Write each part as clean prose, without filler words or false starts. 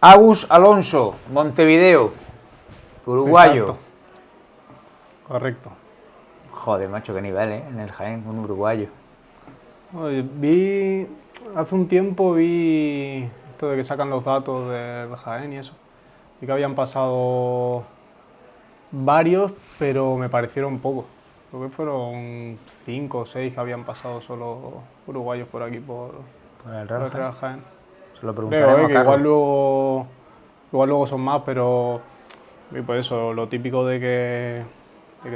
Agus Alonso, Montevideo, uruguayo. Exacto. Correcto. Joder, macho, qué nivel, en el Jaén, un uruguayo. Oye, hace un tiempo vi esto de que sacan los datos del Jaén y eso. Vi que habían pasado varios, pero me parecieron pocos. Creo que fueron 5 o 6 que habían pasado solo uruguayos por aquí, por el el Real Real Jaén. Jaén. Se lo Creo preguntaremos que a Carlos. igual luego son más, pero y por eso, lo típico de que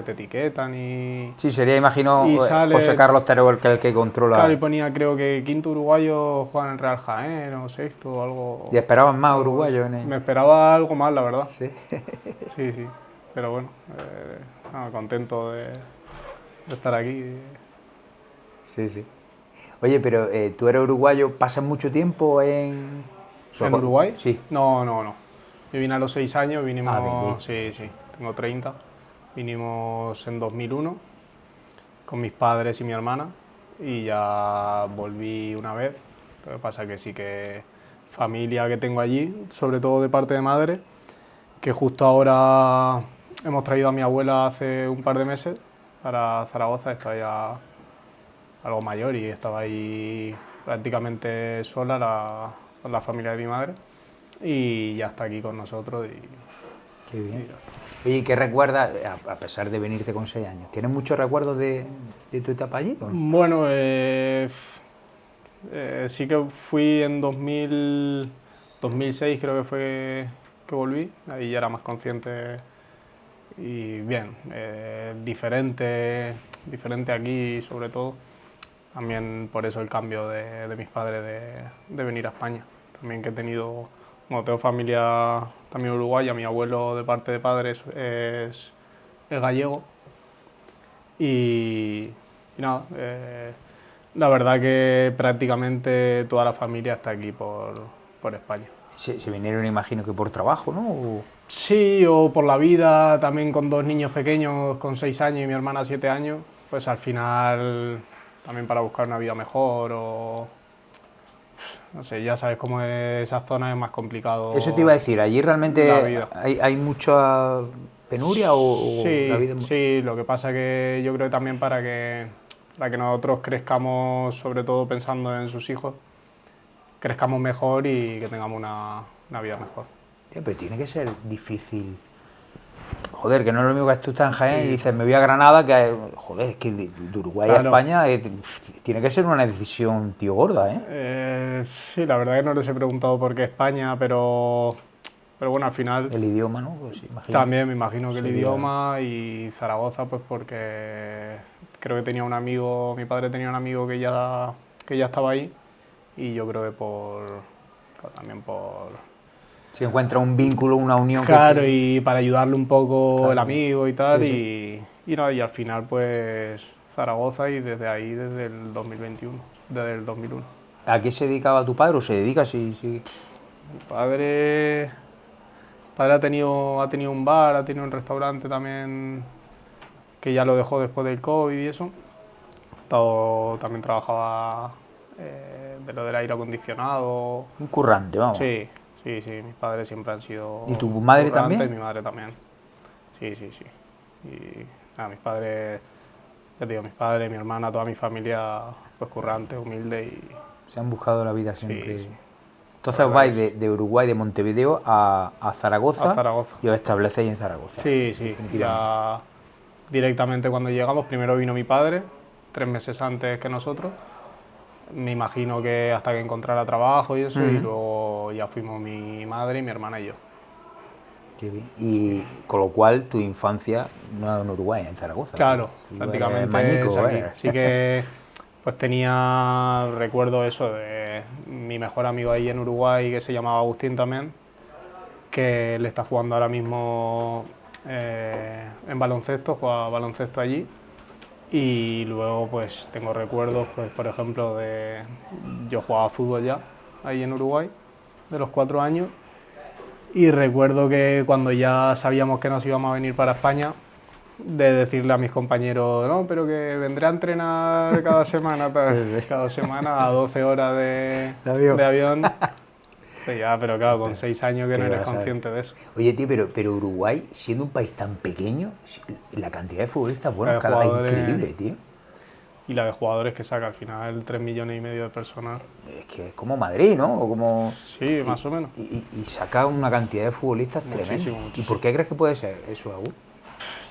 te etiquetan y Sí, sería, imagino, y sale, José Carlos Teruel, que es el que controla. claro, y ponía creo que quinto uruguayo juega en el Real Jaén o sexto o algo. ¿Y esperaban más algo de uruguayos eso. en el...? Me esperaba algo más, la verdad. Sí. Sí, sí. Pero bueno, contento de estar aquí. Sí, sí. Oye, pero tú eres uruguayo, ¿pasas mucho tiempo en...? ¿En Uruguay? Sí. No. Yo vine a los 6 años, vinimos... bien. Sí, tengo 30. Vinimos en 2001 con mis padres y mi hermana y ya volví una vez. Lo que pasa que sí que familia que tengo allí, sobre todo de parte de madre, que justo ahora hemos traído a mi abuela hace un par de meses para Zaragoza, está ya algo mayor y estaba ahí prácticamente sola la familia de mi madre y ya está aquí con nosotros. Qué bien. Oye, ¿qué recuerdas, a pesar de venirte con 6 años? ¿Tienes muchos recuerdos de tu etapa allí? ¿O no? Bueno, sí que fui en 2006, creo que fue que volví, ahí ya era más consciente y bien, diferente aquí sobre todo, también por eso el cambio de mis padres de venir a España, también que he tenido, bueno, tengo familia también uruguaya, mi abuelo de parte de padres es gallego y nada, la verdad que prácticamente toda la familia está aquí por España. Se vinieron, imagino que por trabajo, ¿no? Sí, o por la vida, también con 2 niños pequeños, con 6 años y mi hermana 7 años, pues al final también para buscar una vida mejor o... No sé, ya sabes cómo es esa zona, es más complicado. Eso te iba a decir, ¿allí la realmente vida. hay mucha penuria o la vida? Sí, lo que pasa que yo creo que también para que nosotros crezcamos, sobre todo pensando en sus hijos, crezcamos mejor y que tengamos una vida mejor. Pero tiene que ser difícil. Joder, que no es lo mismo que tú estás en Jaén Sí. y dices, me voy a Granada, que joder, es que de Uruguay a Claro. España tiene que ser una decisión, tío, gorda, ¿eh? Sí, la verdad que no les he preguntado por qué España, pero bueno, al final El idioma, ¿no? Pues imagino. también me imagino que el Sería- idioma y Zaragoza, pues porque creo que tenía un amigo, mi padre tenía un amigo que ya estaba ahí y yo creo que también por... Si encuentra un vínculo, una unión. Claro, y para ayudarle un poco Claro. el amigo y tal, Sí, y nada, y al final pues Zaragoza y desde ahí, desde el 2021, desde el 2001. ¿A qué se dedicaba tu padre o se dedica? Sí. Mi padre ha tenido un bar, ha tenido un restaurante también que ya lo dejó después del COVID y eso. También trabajaba de lo del aire acondicionado. Un currante, vamos. Sí, mis padres siempre han sido... ¿Y tu madre currantes, también? Y mi madre también. Sí. Y nada, mis padres, ya te digo, mis padres, mi hermana, toda mi familia, pues currante, humilde y... Se han buscado la vida siempre. Sí. Entonces os vais de Uruguay, de Montevideo, a Zaragoza, A Zaragoza. y os establecéis en Zaragoza. Sí, ya directamente cuando llegamos, primero vino mi padre, 3 meses antes que nosotros. Me imagino que hasta que encontrara trabajo y eso, y luego ya fuimos mi madre y mi hermana y yo. Qué bien. Y con lo cual tu infancia no es en Uruguay, en Zaragoza. Claro, Tú prácticamente eres mañico, es aquí. ¿eh? Sí que pues recuerdo eso de mi mejor amigo ahí en Uruguay que se llamaba Agustín también, que él está jugando ahora mismo en baloncesto, juega baloncesto allí. Y luego pues tengo recuerdos, pues por ejemplo, yo jugaba fútbol ya ahí en Uruguay, de los 4 años, y recuerdo que cuando ya sabíamos que nos íbamos a venir para España, de decirle a mis compañeros, no, pero que vendré a entrenar cada semana, cada semana a 12 horas de avión. Sí, ya, pero claro, con 6 años que ¿Qué no eres vas a ver? consciente de eso. Oye, tío, pero Uruguay, siendo un país tan pequeño, la cantidad de futbolistas La buenos de que hay es jugadores increíble, tío. y la de jugadores que saca al final 3,5 millones de personas. Es que es como Madrid, ¿no? O como... Sí, más o menos. Y saca una cantidad de futbolistas tremenda. Muchísimo, ¿Y muchísimo. por qué crees que puede ser eso, Agus?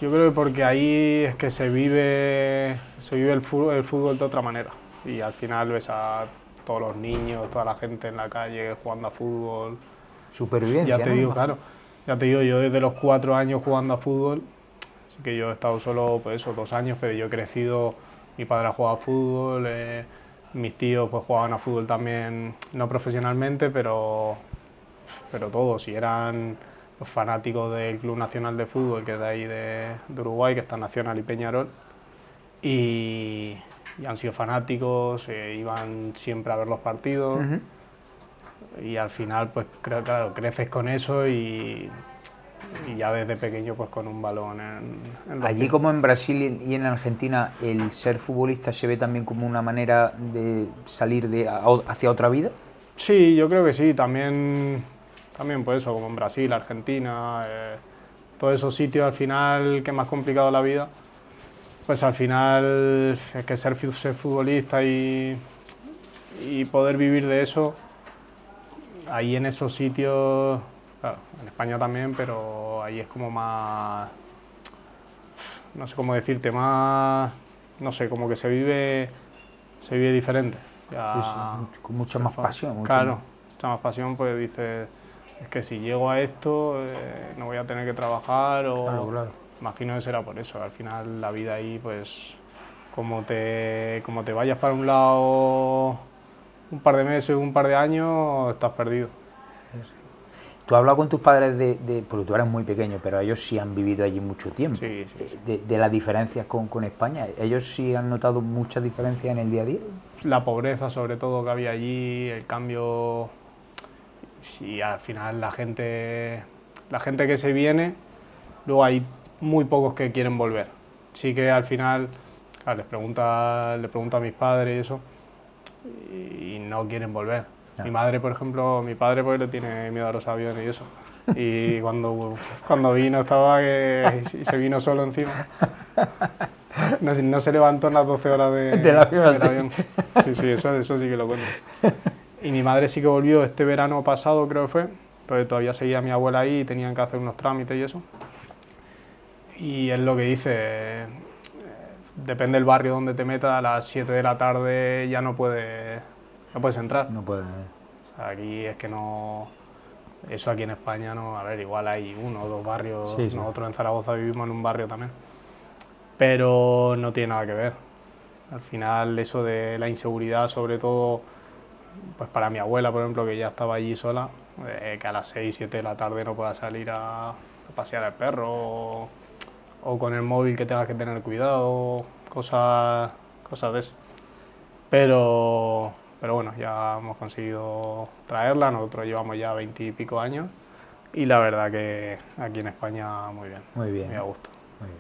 Yo creo que porque ahí es que se vive el fútbol de otra manera. Y al final ves a todos los niños, toda la gente en la calle jugando a fútbol. Supervivencia, Ya te ¿no? digo, claro, ya te digo, yo desde los 4 años jugando a fútbol, así que yo he estado solo, pues eso, 2 años, pero yo he crecido, mi padre ha jugado a fútbol, mis tíos pues jugaban a fútbol también, no profesionalmente, pero todos, y eran pues, fanáticos del Club Nacional de Fútbol, que es de ahí de Uruguay, que está Nacional y Peñarol, y han sido fanáticos, iban siempre a ver los partidos. Ujú. Y al final, pues claro, creces con eso y ya desde pequeño pues con un balón en los Allí pies. como en Brasil y en Argentina, ¿el ser futbolista se ve también como una manera de salir hacia otra vida? Sí, yo creo que sí, también pues eso, como en Brasil, Argentina, todos esos sitios al final que es más complicado la vida, pues al final es que ser futbolista y poder vivir de eso, ahí en esos sitios, claro, en España también, pero ahí es como más, no sé cómo decirte, más, no sé, como que se vive diferente. Sí, sí, Ya, con mucha más pasión. claro, mucha más pasión, pues dices, es que si llego a esto no voy a tener que trabajar o Claro. imagino que será por eso, al final la vida ahí pues como te vayas para un lado un par de meses, un par de años, estás perdido. Tú has hablado con tus padres porque tú eras muy pequeño, pero ellos sí han vivido allí mucho tiempo. Sí, sí, sí. De las diferencias con España. ¿Ellos sí han notado muchas diferencias en el día a día? La pobreza sobre todo que había allí, el cambio, sí, al final la gente que se viene, luego hay muy pocos que quieren volver. Sí que al final, claro, le pregunto a mis padres y eso, y no quieren volver. Ah. Mi madre, por ejemplo, mi padre pues le tiene miedo a los aviones y eso. Y cuando vino estaba que y se vino solo encima. No se levantó en las 12 horas Del avión, del sí. avión. Sí, eso sí que lo cuento. Y mi madre sí que volvió este verano pasado, creo que fue, pero todavía seguía mi abuela ahí y tenían que hacer unos trámites y eso. Y es lo que dice, depende del barrio donde te metas, a las 7 de la tarde ya no puedes entrar. No pueden. O sea, aquí es que no... Eso aquí en España no... A ver, igual hay 1 o 2 barrios. Sí, sí. Nosotros en Zaragoza vivimos en un barrio también. Pero no tiene nada que ver. Al final eso de la inseguridad, sobre todo pues para mi abuela, por ejemplo, que ya estaba allí sola, que a las 6, 7 de la tarde no pueda salir a pasear al perro o con el móvil que tengas que tener cuidado, cosas de eso. Pero bueno, ya hemos conseguido traerla, nosotros llevamos ya 20 y pico años y la verdad que aquí en España muy bien, Muy bien. muy a gusto. Muy bien.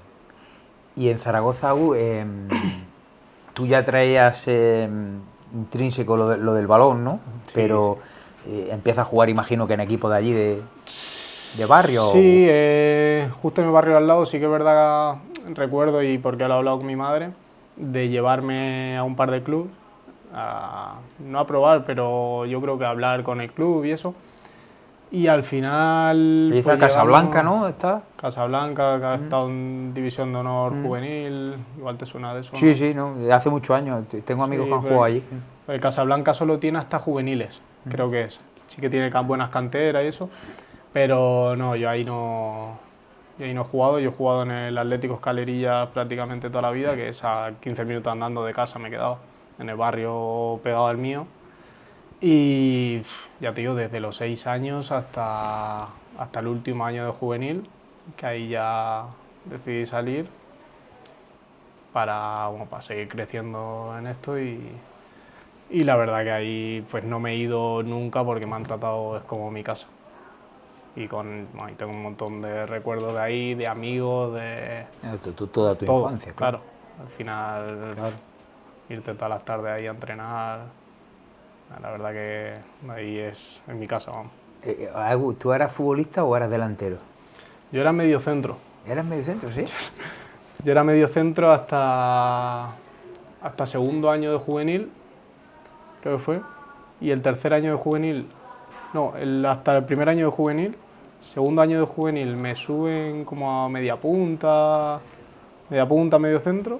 Y en Zaragoza, Agus, tú ya traías intrínseco lo del balón, ¿no? Sí, Pero empiezas a jugar, imagino que en equipos de allí de barrio. Sí, justo en el barrio de al lado sí que es verdad, recuerdo, y porque lo he hablado con mi madre, de llevarme a un par de clubes, no a probar, pero yo creo que a hablar con el club y eso. Y al final... Ahí está pues, Casablanca, ¿no? ¿Está? Casablanca, que ha estado en División de Honor Juvenil, igual te suena de eso. Sí, ¿no? sí, ¿no? De hace muchos años. Tengo amigos Sí, que han pero jugado allí. el Casablanca solo tiene hasta juveniles, creo que es. Sí que tiene buenas canteras y eso, pero no, yo ahí no he jugado. Yo he jugado en el Atlético Escalerillas prácticamente toda la vida, que es a 15 minutos andando de casa me he quedado, en el barrio pegado al mío. Y ya te digo, desde los 6 años hasta el último año de juvenil, que ahí ya decidí salir para seguir creciendo en esto y la verdad que ahí pues no me he ido nunca porque me han tratado, es como mi casa. Y ahí tengo un montón de recuerdos de ahí, de amigos, de Toda tu todo, infancia. claro. Al final, Claro. irte todas las tardes ahí a entrenar. La verdad que ahí es en mi casa, vamos. Agus, ¿tú eras futbolista o eras delantero? Yo era medio centro. ¿Eras mediocentro, sí? Yo era medio centro hasta segundo año de juvenil, creo que fue. Y el tercer año de juvenil, no, hasta el primer año de juvenil. Segundo año de juvenil me suben como a media punta, medio centro,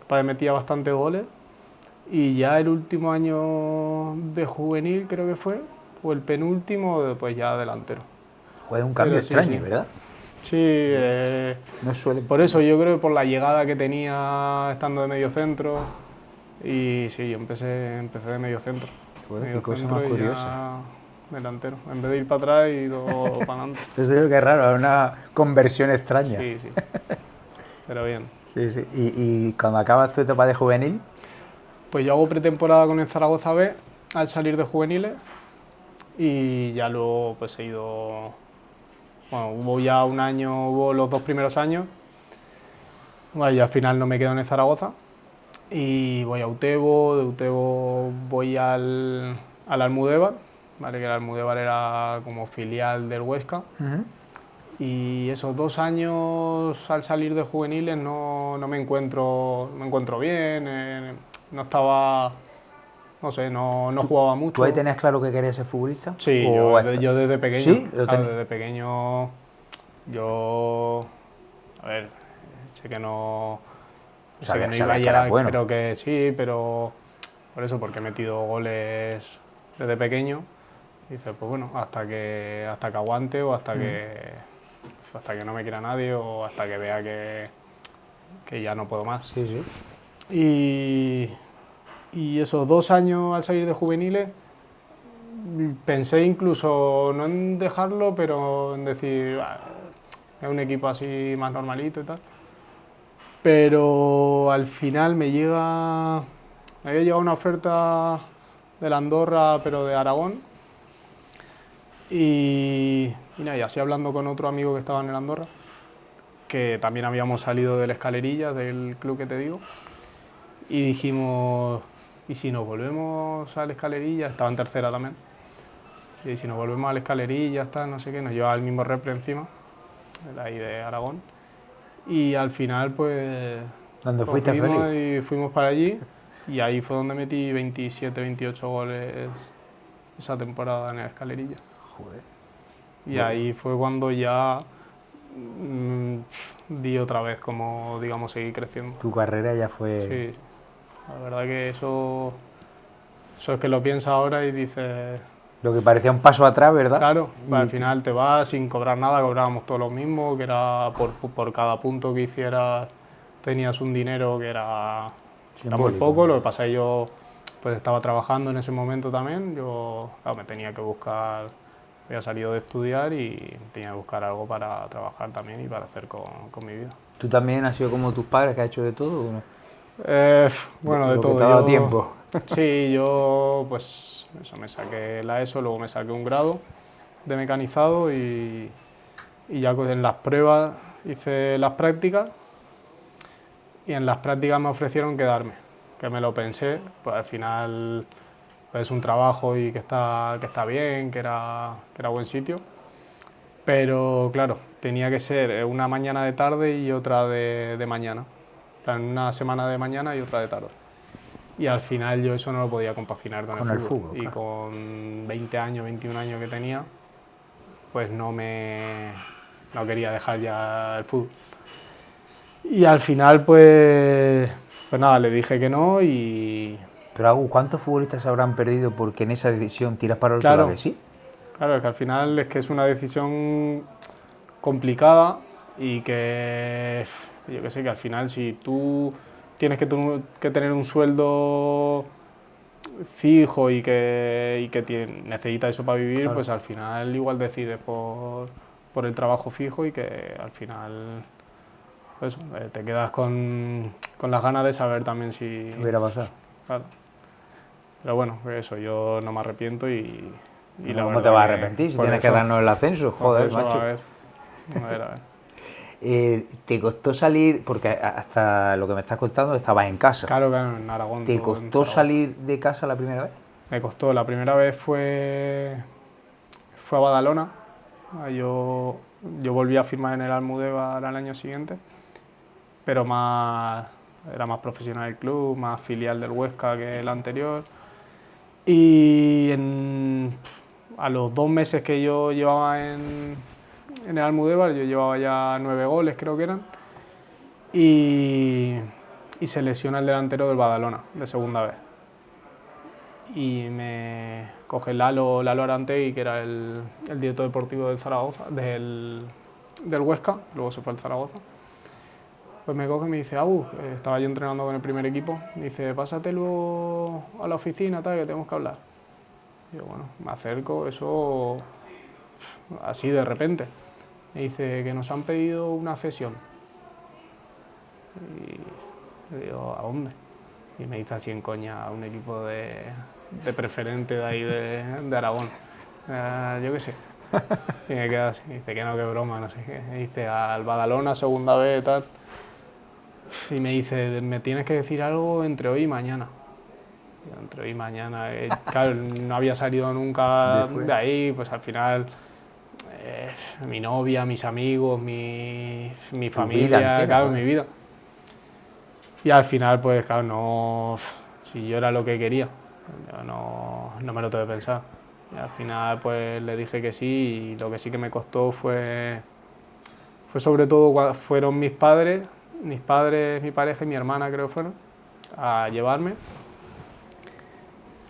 para que metía bastantes goles. Y ya el último año de juvenil creo que fue, o el penúltimo, pues ya delantero. Joder, un cambio Pero sí, extraño, sí. ¿verdad? Sí, No suele... por eso yo creo que por la llegada que tenía estando de medio centro, y sí, yo empecé de medio centro. Joder, Medio qué cosa centro más y curiosa. ya delantero. En vez de ir para atrás y todo para adelante. Pues digo que es raro, es una conversión extraña. Sí, sí. Pero bien. Sí, sí. Y cuando acabas tu etapa de juvenil, Pues yo hago pretemporada con el Zaragoza B al salir de juveniles y ya luego pues he ido... Bueno, hubo ya un año, hubo los 2 primeros años, y al final no me quedo en el Zaragoza y voy a Utebo, de Utebo voy al Almudévar, ¿vale? Que el Almudévar era como filial del Huesca. Y esos 2 años al salir de juveniles no me encuentro bien, no estaba, no sé, no jugaba mucho. ¿tú ahí tenías claro que querías ser futbolista? Sí, ¿O yo desde pequeño, ¿Sí? claro, desde pequeño, yo, a ver, sé que no, sé que no iba a llegar, bueno. pero que sí, pero por eso, porque he metido goles desde pequeño, y dices, pues bueno, hasta que aguante o hasta que no me quiera nadie o hasta que vea que ya no puedo más. Sí, sí. Y esos 2 años al salir de juveniles, pensé incluso no en dejarlo, pero en decir, es un equipo así más normalito y tal. Pero al final me había llegado una oferta de la Andorra, pero de Aragón. Y nada, y así hablando con otro amigo que estaba en el Andorra, que también habíamos salido del Escalerilla, del club que te digo, y dijimos, ¿y si nos volvemos al Escalerilla? Estaba en tercera también. Y si nos volvemos al Escalerilla, no sé qué, nos llevaba el mismo repre encima, de ahí de Aragón. Y al final, pues... ¿Dónde fuiste feliz? Y fuimos para allí, y ahí fue donde metí 27, 28 goles esa temporada en el Escalerilla. Joder. Y ahí fue cuando ya di otra vez como, digamos, seguir creciendo. Tu carrera ya fue... Sí, la verdad que eso es que lo piensas ahora y dices... Lo que parecía un paso atrás, ¿verdad? Claro, al final te vas sin cobrar nada, cobrábamos todo lo mismo, que era por cada punto que hicieras tenías un dinero que era muy poco. Lo que pasa es que yo pues estaba trabajando en ese momento también, yo claro, me tenía que buscar, había salido de estudiar y tenía que buscar algo para trabajar también y para hacer con mi vida. ¿Tú también has sido como tus padres, que has hecho de todo? ¿O no? Bueno, de todo. ¿Te ha dado tiempo? Sí, yo pues eso, me saqué la ESO, luego me saqué un grado de mecanizado y ya en las pruebas hice las prácticas y en las prácticas me ofrecieron quedarme, que me lo pensé, pues al final pues, es un trabajo y que está bien, que era buen sitio, pero claro, tenía que ser una mañana de tarde y otra de mañana, una semana de mañana y otra de tarde. Y al final yo eso no lo podía compaginar con el fútbol. Y claro, con 20 años, 21 años que tenía, pues no quería dejar ya el fútbol. Y al final pues nada, le dije que no y... Pero Agus, ¿cuántos futbolistas se habrán perdido porque en esa decisión tiras para el otro lado? ¿Sí? Claro, es que al final es una decisión complicada y que, yo qué sé, que al final si tú tienes que tener un sueldo fijo y que necesitas eso para vivir, claro, pues al final igual decides por el trabajo fijo y que al final pues, te quedas con las ganas de saber también si... ¿Qué hubiera pasado? Claro. Pero bueno, eso, yo no me arrepiento y la ¿Cómo te vas a arrepentir si tienes que darnos el ascenso? Joder, macho. A ver. ¿Te costó salir, porque hasta lo que me estás contando estabas en casa? Claro, en Aragón. ¿Te costó salir de casa la primera vez? Me costó, la primera vez fue a Badalona. Yo volví a firmar en el Almudévar al año siguiente, pero era más profesional el club, más filial del Huesca que el anterior. Y a los 2 meses que yo llevaba en el Almudévar, yo llevaba ya 9 goles, creo que eran, y se lesiona el delantero del Badalona, de segunda vez. Y me coge Lalo Arantegui, que era el director deportivo del Zaragoza, del Huesca, luego se fue al Zaragoza. Pues me coge y me dice, estaba yo entrenando con el primer equipo, me dice, pásate luego a la oficina, tal, que tenemos que hablar. Y yo, bueno, me acerco, eso así de repente. Me dice que nos han pedido una cesión. Y le digo, ¿a dónde? Y me dice así en coña, a un equipo de preferente de ahí de Aragón. Yo qué sé. Y me queda así, dice que no, qué broma, no sé qué. Me dice, al Badalona, segunda vez, tal. Y me dice, me tienes que decir algo entre hoy y mañana. Y entre hoy y mañana, claro, no había salido nunca de ahí, pues al final mi novia, mis amigos, mi familia, entera, claro, mi vida. Y al final, pues claro, no, si yo era lo que quería, yo no me lo tengo que pensar. Y al final, pues le dije que sí, y lo que sí que me costó fue sobre todo, fueron mis padres, mi pareja y mi hermana, creo que fueron, a llevarme.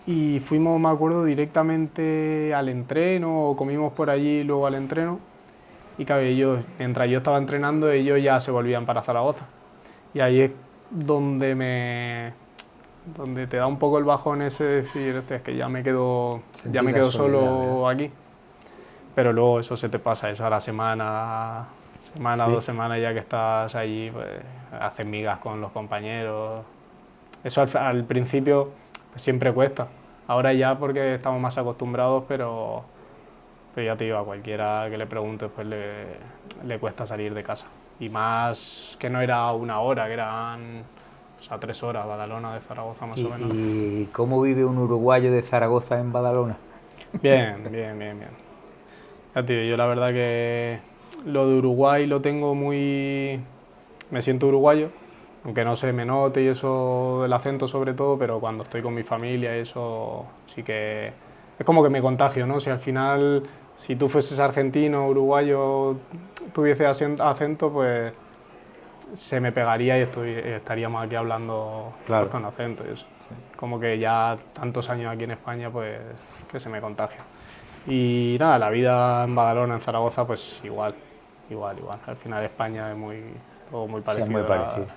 Y fuimos, me acuerdo, directamente al entreno, o comimos por allí luego al entreno. Y claro, mientras yo estaba entrenando, ellos ya se volvían para Zaragoza. Y ahí es donde te da un poco el bajón ese de decir, es que ya me quedo solo aquí. Pero luego eso se te pasa, eso a la semana, ¿sí? 2 semanas ya que estás allí, pues haces migas con los compañeros. Eso al principio pues, siempre cuesta. Ahora ya porque estamos más acostumbrados, pero ya te digo, a cualquiera que le preguntes pues le cuesta salir de casa. Y más que no era 1 hora, que eran 3 horas, Badalona de Zaragoza más o menos. ¿Y cómo vive un uruguayo de Zaragoza en Badalona? Bien. Ya te digo, yo la verdad que lo de Uruguay lo tengo muy... Me siento uruguayo, aunque no se me note y eso, el acento sobre todo, pero cuando estoy con mi familia y eso sí que... Es como que me contagio, ¿no? Si al final, si tú fueses argentino, uruguayo, tuviese acento, pues se me pegaría y estaríamos aquí hablando pues, con acento y eso. Sí. Como que ya tantos años aquí en España, pues que se me contagia. Y nada, la vida en Badalona, en Zaragoza, pues igual. Al final España es todo muy parecido. Sí, es muy parecido.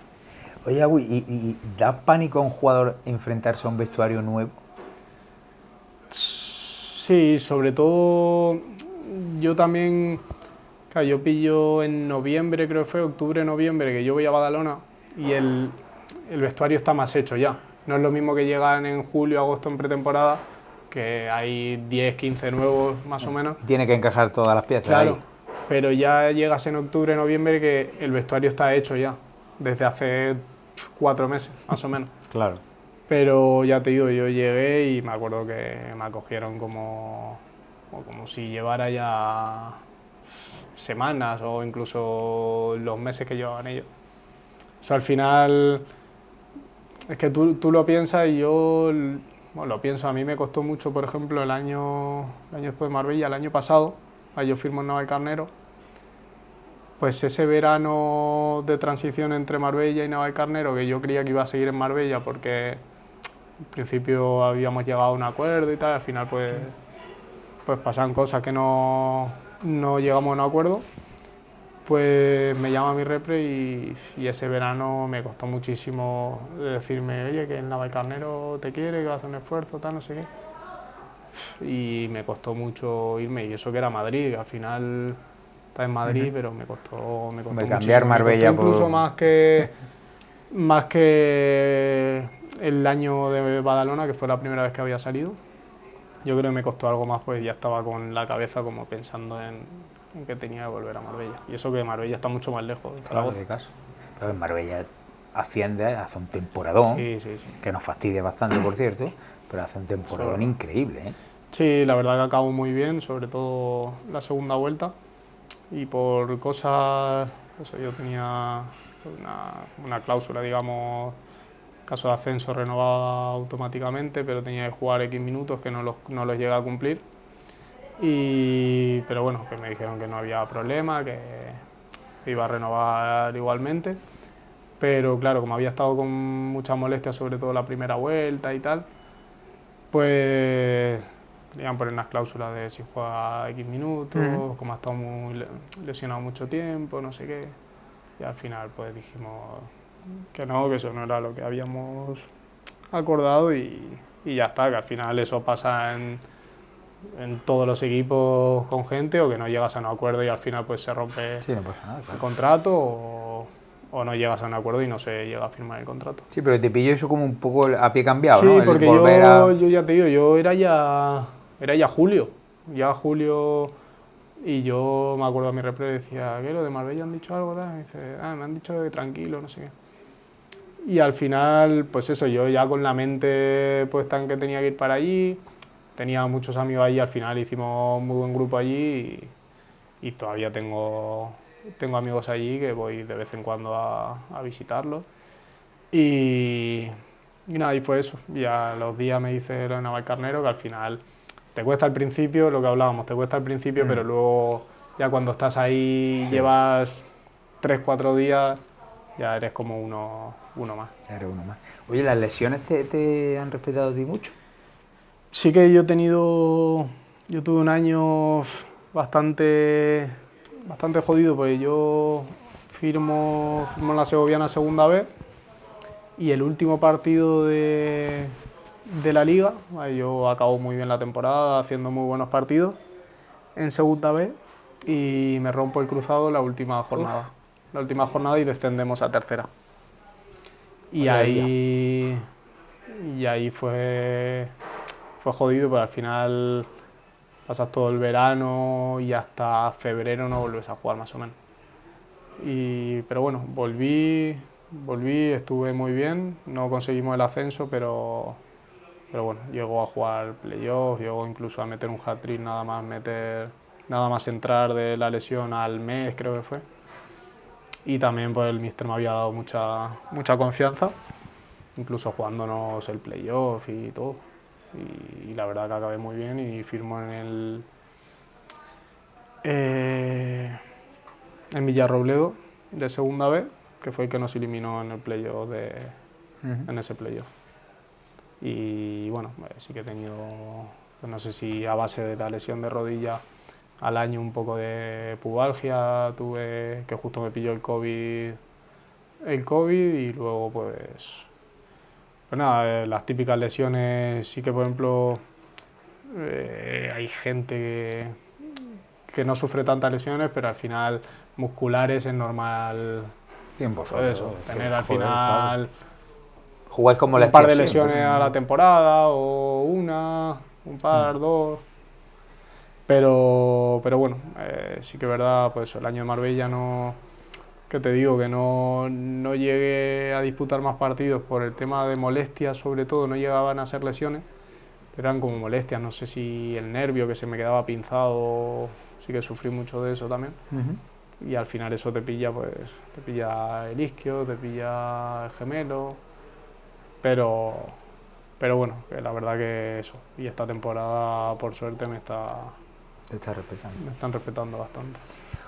Oye, Agui, ¿y da pánico a un jugador enfrentarse a un vestuario nuevo? Sí, sobre todo yo también, claro, yo pillo en noviembre, creo que fue octubre, noviembre, que yo voy a Badalona y el vestuario está más hecho ya. No es lo mismo que llegan en julio, agosto en pretemporada, que hay 10, 15 nuevos más o menos. Tiene que encajar todas las piezas. Claro, ahí. pero ya llegas en octubre, noviembre, que el vestuario está hecho ya, desde hace 4 meses más o menos. Claro. Pero ya te digo, yo llegué y me acuerdo que me acogieron como si llevara ya semanas o incluso los meses que llevaban ellos. Eso al final, es que tú lo piensas y yo lo pienso. A mí me costó mucho, por ejemplo, el año después de Marbella, el año pasado, yo firmo en Navalcarnero, pues ese verano de transición entre Marbella y Navalcarnero, que yo creía que iba a seguir en Marbella porque en principio habíamos llegado a un acuerdo y tal, al final pues pasan cosas que no llegamos a un acuerdo, pues me llama mi repre y ese verano me costó muchísimo decirme, oye, que el Navalcarnero te quiere, que va a hacer un esfuerzo, tal, no sé qué. Y me costó mucho irme, y eso que era Madrid, que al final está en Madrid, pero me costó cambiar Marbella me costó incluso más que el año de Badalona, que fue la primera vez que había salido. Yo creo que me costó algo más, pues ya estaba con la cabeza como pensando en que tenía que volver a Marbella. Y eso que Marbella está mucho más lejos de Zaragoza. Claro, de casa. Pero en Marbella asciende, hace un temporadón, Sí, sí, sí. que nos fastidia bastante, por cierto, pero hace un temporadón increíble, ¿eh? Sí, la verdad que acabó muy bien, sobre todo la segunda vuelta. Y por cosas, eso, yo tenía una cláusula, digamos, caso de ascenso renovada automáticamente, pero tenía que jugar X minutos que no los llegué a cumplir. Pero bueno, que me dijeron que no había problema, que iba a renovar igualmente. Pero claro, como había estado con muchas molestias, sobre todo la primera vuelta y tal, pues querían poner unas cláusulas de si juega X minutos, como ha estado muy lesionado mucho tiempo, no sé qué. Y al final pues dijimos que no, que eso no era lo que habíamos acordado y ya está, que al final eso pasa en todos los equipos con gente, o que no llegas a un acuerdo y al final pues se rompe Sí, no pasa nada, el claro. contrato, o no llegas a un acuerdo y no se llega a firmar el contrato. Sí, pero te pilló eso como un poco a pie cambiado, Sí, ¿no? El porque volver a... yo ya te digo, era ya julio, y yo me acuerdo a mi repre decía, ¿qué? ¿Lo de Marbella han dicho algo? Tal? Y me dice, me han dicho de tranquilo, no sé qué. Y al final, pues eso, yo ya con la mente puesta en que tenía que ir para allí, tenía muchos amigos allí, al final hicimos un muy buen grupo allí y todavía tengo amigos allí que voy de vez en cuando a visitarlos. Y nada, y fue eso. Y a los días me hice lo de Navalcarnero, que al final te cuesta al principio, lo que hablábamos, te cuesta al principio, pero luego ya cuando estás ahí, Sí. llevas 3 4 días, ya eres como uno más. Era uno más. Oye, ¿las lesiones te han respetado a ti mucho? Sí que yo tuve un año bastante jodido, porque yo firmo en la Segoviana segunda vez. Y el último partido de la liga, yo acabo muy bien la temporada, haciendo muy buenos partidos en segunda B, y me rompo el cruzado la última jornada. Uf. La última jornada y descendemos a tercera. Y Vaya día. ahí, y ahí fue jodido, pero al final pasas todo el verano y hasta febrero no vuelves a jugar más o menos. Pero bueno, volví, estuve muy bien, no conseguimos el ascenso, pero bueno, llegó a jugar playoff, llegó incluso a meter un hat-trick nada más entrar de la lesión al mes, creo que fue. Y también pues el míster me había dado mucha confianza, incluso jugándonos el playoff y todo. Y la verdad que acabé muy bien y firmo en Villarrobledo de segunda B, que fue el que nos eliminó en el playoff en ese playoff. Y bueno, sí que he tenido, no sé si a base de la lesión de rodilla, al año un poco de pubalgia, tuve que justo me pilló el COVID y luego pues nada, las típicas lesiones, sí que por ejemplo hay gente que no sufre tantas lesiones, pero al final musculares es normal, Bien pues vosotros. eso, Es que, tener al joder, claro. final Jugáis con un par molestias de siempre, lesiones a la ¿no? temporada, o un par, dos. Pero bueno, sí que es verdad, pues el año de Marbella no, que te digo, que no llegué a disputar más partidos por el tema de molestias, sobre todo, no llegaban a ser lesiones, eran como molestias, no sé si el nervio que se me quedaba pinzado, sí que sufrí mucho de eso también. Y al final eso te pilla el isquio, te pilla el gemelo, pero bueno, que la verdad que eso, y esta temporada por suerte Te está respetando. me están respetando bastante.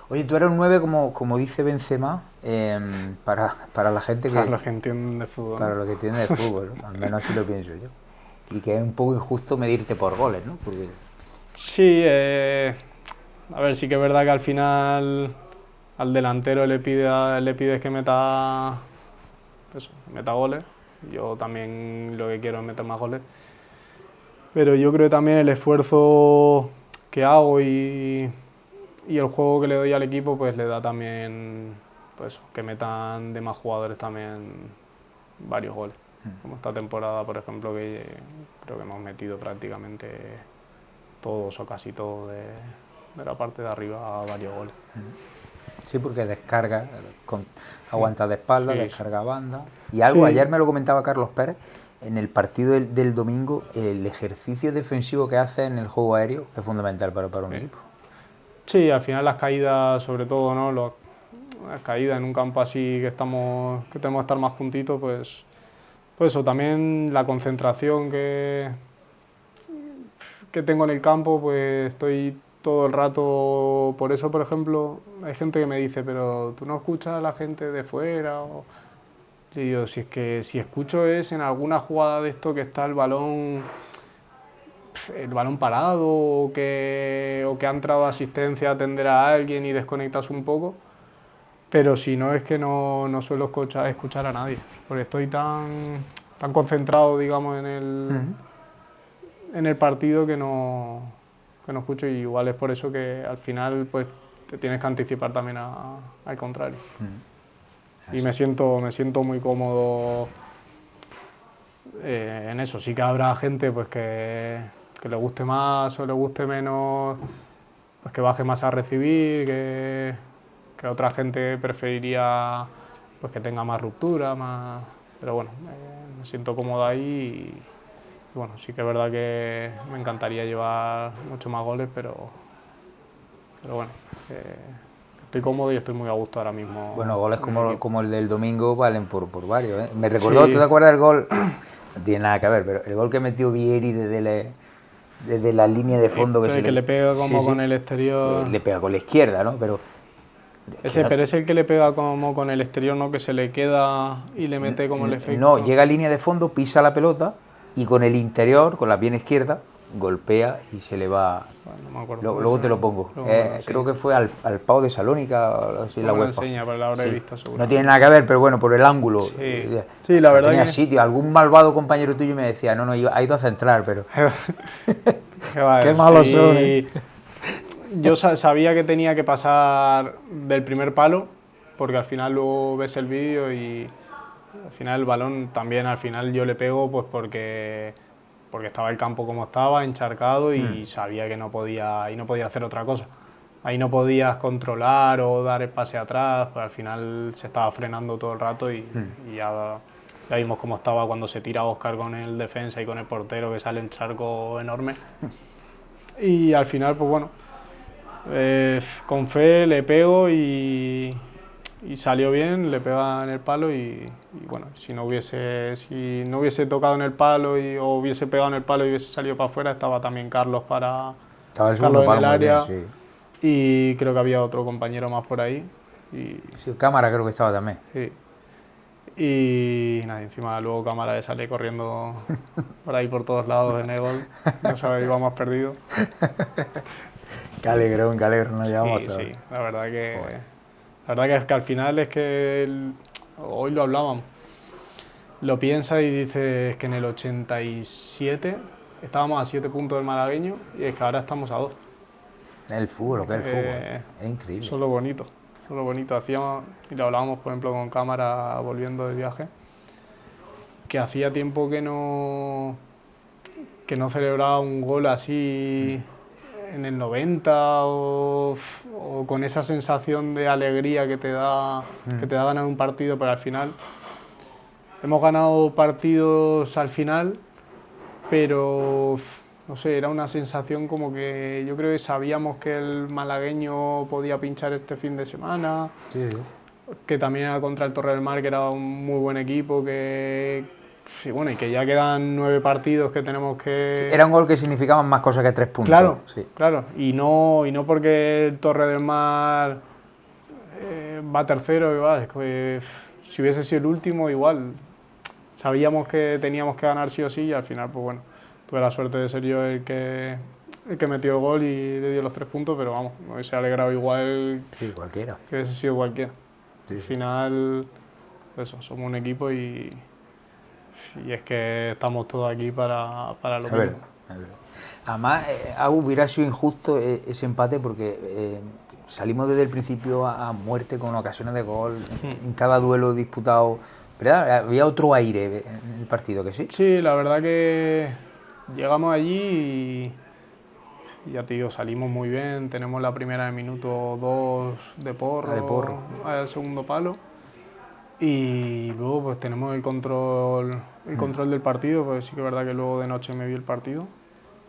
Oye, tú eres un 9 como dice Benzema, para la gente Para que... los que entienden de fútbol, Para ¿no? lo que tiene de fútbol, ¿no? Al menos así lo pienso yo. Y que es un poco injusto medirte por goles, ¿no? Porque... Sí, a ver, sí que es verdad que al final al delantero le pides que meta, eso, que meta goles. Yo también lo que quiero es meter más goles. Pero yo creo que también el esfuerzo que hago y el juego que le doy al equipo, pues le da también, pues que metan de más jugadores también varios goles. Como esta temporada, por ejemplo, que creo que hemos metido prácticamente todos o casi todos de la parte de arriba varios goles. Sí, porque descarga, aguanta de espalda, Sí, descarga banda. Y algo, sí. ayer me lo comentaba Carlos Pérez, en el partido del domingo, el ejercicio defensivo que hace en el juego aéreo es fundamental para un Sí. equipo. Sí, al final las caídas, sobre todo, ¿no? Las caídas en un campo así que tenemos que estar más juntitos, pues eso, también la concentración que tengo en el campo, pues estoy todo el rato. Por eso, por ejemplo, hay gente que me dice, pero tú no escuchas a la gente de fuera. Le digo, si es que si escucho es en alguna jugada de esto que está el balón parado o que ha entrado asistencia a atender a alguien y desconectas un poco, pero si no es que no suelo escuchar a nadie, porque estoy tan concentrado, digamos, en el partido que no escucho, y igual es por eso que al final pues te tienes que anticipar también al contrario. Y me siento muy cómodo en eso. Sí que habrá gente pues que le guste más o le guste menos, pues que baje más a recibir, que otra gente preferiría pues que tenga más ruptura, más. Pero bueno, me siento cómodo ahí y bueno, sí que es verdad que me encantaría llevar mucho más goles, pero bueno, estoy cómodo y estoy muy a gusto ahora mismo. Bueno, goles en el equipo. como el del domingo valen por varios, ¿eh? Me recordó, ¿tú Sí, te acuerdas del gol? No tiene nada que ver, pero el gol que metió Vieri desde la línea de fondo que se que le pega como Sí, con sí, el exterior. le pega con la izquierda, ¿no? Pero Pero es el que le pega como con el exterior, ¿no? Que se le queda y le mete como el no, efecto. llega a línea de fondo, pisa la pelota y con el interior, con la pierna izquierda, golpea y se le va. Bueno, no me acuerdo. Luego te lo pongo. Luego me lo Creo enseña. que fue al Pau de Salónica, o algo así, en la Luego me lo UEFA. enseña, pero la habré Sí. visto seguro. No tiene nada que ver, pero bueno, por el ángulo. Sí, sí, la No verdad tenía que. sitio. Algún malvado compañero tuyo me decía, no, ha ido a centrar, pero. Qué va, Qué malos son, ¿eh? sí. Yo sabía que tenía que pasar del primer palo, porque al final luego ves el vídeo y al final el balón también al final yo le pego pues porque estaba el campo como estaba, encharcado, y sabía que no podía hacer otra cosa. Ahí no podías controlar o dar el pase atrás, pues al final se estaba frenando todo el rato y ya vimos cómo estaba cuando se tira Óscar con el defensa y con el portero, que sale el charco enorme. Y al final, pues bueno, con fe le pego y salió bien, le pega en el palo y bueno, si no hubiese tocado en el palo o hubiese pegado en el palo y hubiese salido para afuera, estaba también Carlos Estaba el segundo en palo el muy bien, área, sí. y creo que había otro compañero más por ahí. Sí, cámara creo que estaba también. Y nada, encima luego Cámara le sale corriendo por ahí por todos lados en el gol, no sabe, íbamos perdido. Qué alegrón, nos llevamos a... Sí, la verdad que es que al final es que hoy lo hablábamos, lo piensas y dices que en el 87 estábamos a 7 puntos del malagueño y es que ahora estamos a 2. El fútbol, lo que es el fútbol. Es increíble. Eso es lo bonito. Hacíamos, y lo hablábamos por ejemplo con Cámara volviendo del viaje, que hacía tiempo que no celebraba un gol así en el 90 o con esa sensación de alegría que te da ganar un partido, pero al final hemos ganado partidos al final, pero no sé, era una sensación como que yo creo que sabíamos que el malagueño podía pinchar este fin de semana, Sí. que también era contra el Torre del Mar, que era un muy buen equipo, sí, bueno, y que ya quedan 9 partidos que tenemos que... Sí, era un gol que significaba más cosas que 3 puntos. Claro, sí. claro, y no porque el Torre del Mar va tercero, es que, si hubiese sido el último igual, sabíamos que teníamos que ganar sí o sí, y al final pues bueno, tuve la suerte de ser yo el que metió el gol y le dio los 3 puntos, pero vamos, me hubiese alegrado igual Sí, cualquiera. que hubiese sido cualquiera. Sí, Al sí. final, eso, somos un equipo y es que estamos todos aquí para lo Es mismo. verdad, es verdad. Además, hubiera sido injusto ese empate porque salimos desde el principio a muerte con ocasiones de gol en cada duelo disputado. ¿Verdad? Había otro aire en el partido, ¿que sí? Sí, la verdad que llegamos allí ya te digo, salimos muy bien, tenemos la primera en el minuto 2 de Porro, al segundo palo. Y luego pues tenemos el control del partido, pues sí que es verdad que luego de noche me vi el partido.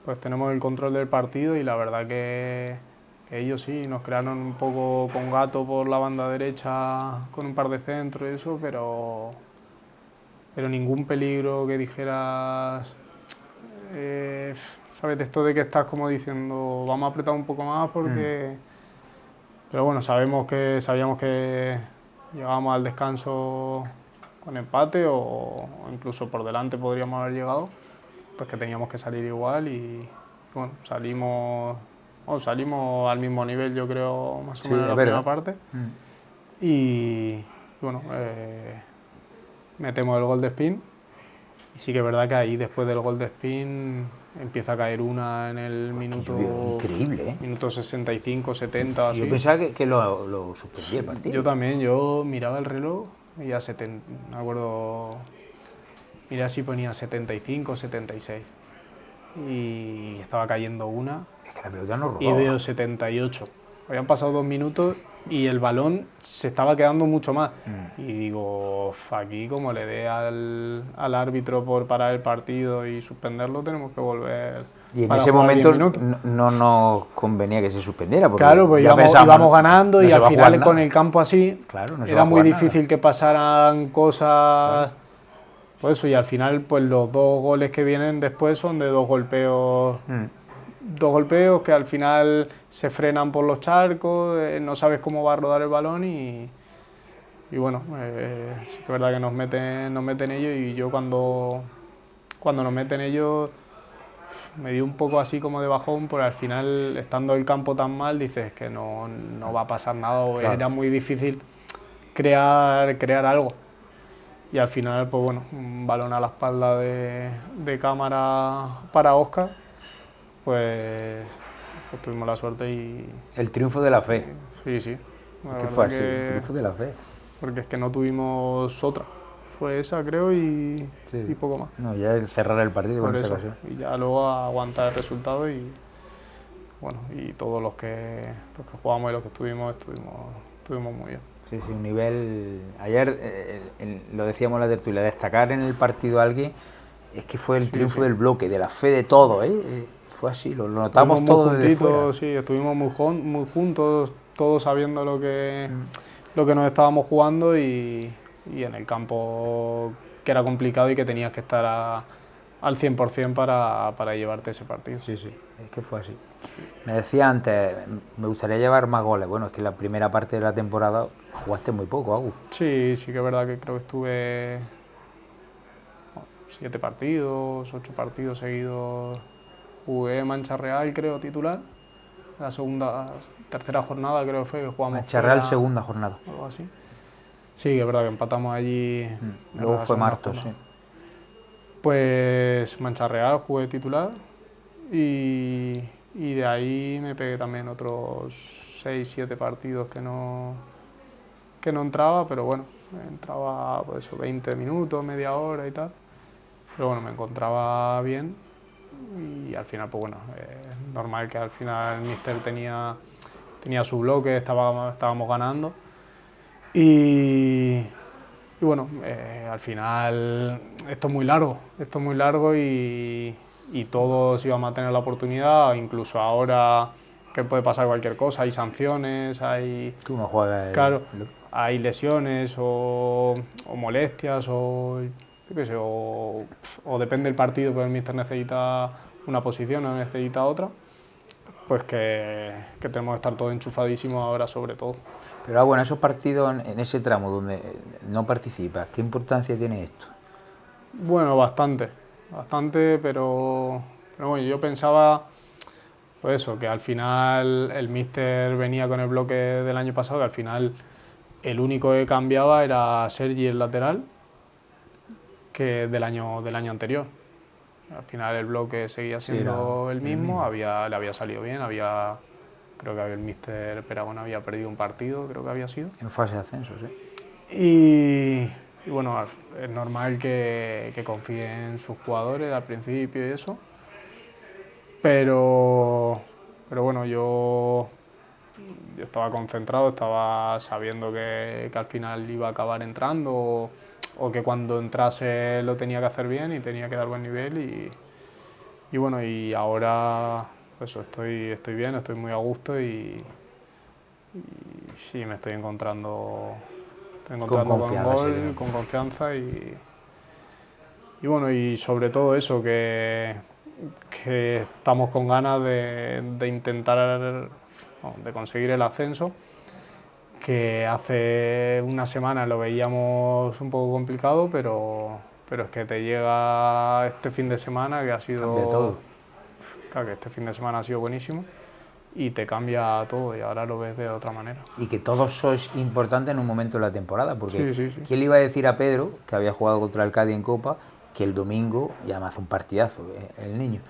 Pues tenemos el control del partido y la verdad que ellos sí, nos crearon un poco con Gato por la banda derecha con un par de centros y eso, pero ningún peligro que dijeras, ¿sabes? Esto de que estás como diciendo, vamos a apretar un poco más porque... Pero bueno, sabíamos que llegábamos al descanso con empate o incluso por delante podríamos haber llegado, pues que teníamos que salir igual y bueno, salimos al mismo nivel, yo creo, más o menos en la primera parte. Y bueno, metemos el gol de Spin. Y sí que es verdad que ahí después del gol de Spin empieza a caer una en el minuto... Increíble, ¿eh? Minuto 65, 70, así. Yo pensaba que lo suspendía el partido. Yo también, yo miraba el reloj y ya me acuerdo, miraba si ponía 75, 76. Y estaba cayendo una. Es que la pelota no rodaba. Y veo 78. Habían pasado 2 minutos y el balón se estaba quedando mucho más. Y digo, aquí como le dé al árbitro por parar el partido y suspenderlo, tenemos que volver. Y en ese momento no nos convenía que se suspendiera. Porque claro, pues íbamos ganando y al final con el campo así era muy difícil que pasaran cosas. Claro. Pues eso, y al final pues los 2 goles que vienen después son de 2 golpeos. 2 golpeos que al final se frenan por los charcos, no sabes cómo va a rodar el balón y bueno, sí que es verdad que nos meten ellos y yo cuando nos meten ellos me dio un poco así como de bajón, porque al final estando el campo tan mal dices que no va a pasar nada o claro. Era muy difícil crear algo. Y al final, pues bueno, un balón a la espalda de cámara para Óscar, pues tuvimos la suerte y... El triunfo de la fe. Sí. ¿Qué fue así? El triunfo de la fe. Porque es que no tuvimos otra. Fue esa, creo, y poco más. No, ya es cerrar el partido con esa ocasión. Y ya luego aguantar el resultado y... Bueno, y todos los que jugamos y los que estuvimos muy bien. Sí, un nivel... Ayer, lo decíamos en la tertulia, destacar en el partido a alguien es que fue el triunfo del bloque, de la fe de todos, ¿eh? Fue así, lo notamos todos desde fuera. Sí, estuvimos muy juntos, todos sabiendo lo que nos estábamos jugando y en el campo que era complicado y que tenías que estar al 100% para llevarte ese partido. Sí, es que fue así. Me decía antes, me gustaría llevar más goles. Bueno, es que la primera parte de la temporada jugaste muy poco, Agus. Sí que es verdad que creo que estuve 7 partidos, 8 partidos seguidos. Jugué Mancha Real, creo, titular. La tercera jornada creo que fue que jugamos. Mancha Real, segunda jornada. Algo así. Sí, que es verdad que empatamos allí. Luego fue Martos, sí. Pues Mancha Real jugué titular y de ahí me pegué también otros 6-7 partidos que no entraba, pero bueno, entraba pues eso, 20 minutos, media hora y tal. Pero bueno, me encontraba bien y al final, pues bueno, es normal que al final el míster tenía su bloque, estábamos ganando y bueno, al final esto es muy largo y todos íbamos a tener la oportunidad, incluso ahora que puede pasar cualquier cosa, hay sanciones, hay... Tú no juegas... Claro, hay lesiones o molestias o... yo qué sé, o depende del partido, pues el míster necesita una posición o necesita otra, pues que tenemos que estar todos enchufadísimos ahora sobre todo. Pero bueno, esos partidos en ese tramo donde no participas, ¿qué importancia tiene esto? Bueno, bastante, pero bueno, yo pensaba pues eso, que al final el míster venía con el bloque del año pasado, que al final el único que cambiaba era Sergi, el lateral, que del año anterior. Al final el bloque seguía siendo el mismo, le había salido bien, creo que el míster Peragón había perdido un partido, creo que había sido. En fase de ascenso, sí. Y bueno, es normal que confíe en sus jugadores al principio y eso, pero pero bueno, yo estaba concentrado, estaba sabiendo que al final iba a acabar entrando o que cuando entrase lo tenía que hacer bien y tenía que dar buen nivel y bueno, y ahora eso, estoy bien, estoy muy a gusto y sí, me estoy Con encontrando con confianza, gol, sí. con confianza y bueno, y sobre todo eso, que estamos con ganas de intentar, de conseguir el ascenso, que hace una semana lo veíamos un poco complicado, pero es que te llega este fin de semana que ha Cambia sido, todo. claro, que este fin de semana ha sido buenísimo y te cambia todo y ahora lo ves de otra manera. Y que todos sois importantes en un momento de la temporada, porque Sí, sí, sí. ¿quién le iba a decir a Pedro, que había jugado contra el Cádiz en Copa, que el domingo ya me hace un partidazo, el niño?